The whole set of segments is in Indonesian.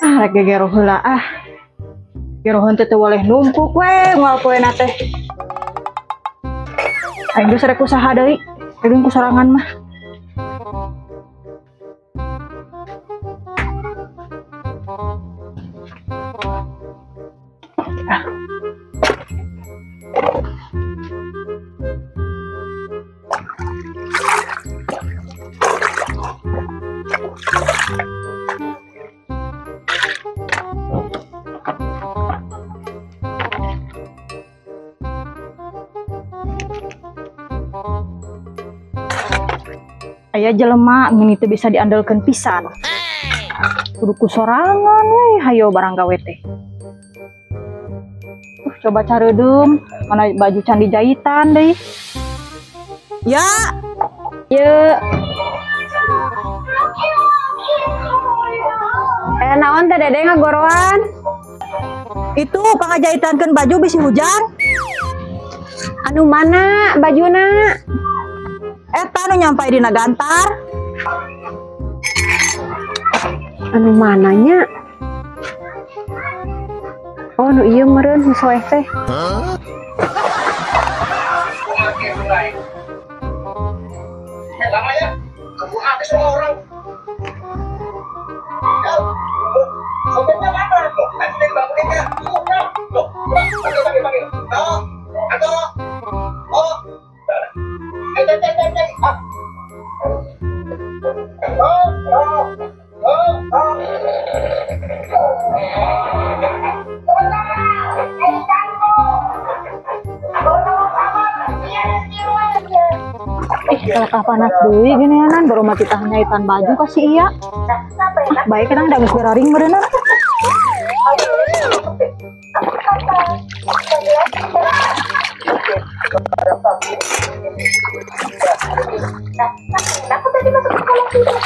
Rek gegero heula gerohon teh boleh numpuk we moal poena teh. Aing geus rek usaha deui, edung ku sorangan mah. Aya jelema ngeuni teu bisa diandalkeun pisan. Kudu ku sorangan we hayo barang gawe teh. Coba careudem mana baju can dijahitan deui. Ya. Ye. Naon teh Dede ngagoroan? Itu pangajahitankeun baju bisi hujan. Anu mana bajuna? Eta nu nyampai dina gantar. Anu mananya? Oh nu ieu meureun nu soeh teh. Lamanya kamu habis sama orang. Sopirnya mana? Nanti dibangunin ya. Loh, panggil. Atau, oh, Kalau panas deui geunianan baru mah kita nyaitan baju kasih iya. Baik kan da geus beraring meureunna. Aku tadi masuk ke kolong tidur.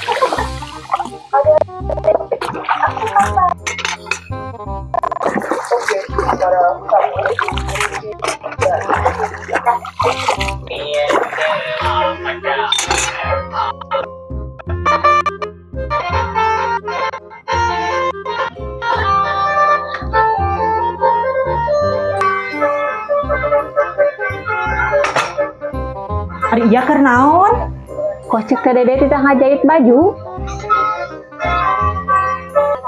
Ari iya keur naon? Kok cek teh Dede titah ngajahit baju?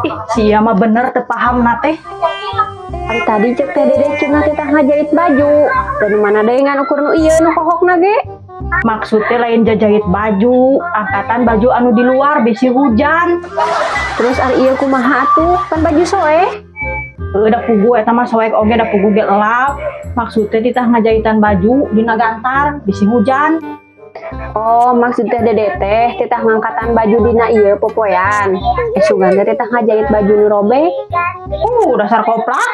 Ih, sia mah bener teu pahamna teh. Ari tadi cek teh Dede cenah titah ngajahit baju. Dan mana deui ngan ukur nu ieu nu kohokna ge? Maksudnya lain jajahit baju, angkatan baju anu di luar bisi hujan. Terus ari ieu kumaha atuh? Kan baju soeh. Da pugu eta mah soek oge da pugu ge elap. Maksudnya titah ngajahitan baju dina gantar bisi hujan. Oh, maksudnya Dede teh titah ngangkatan baju dina ieu popoyan. Sugan teh titah ngajahit baju nu robek. Dasar koplak.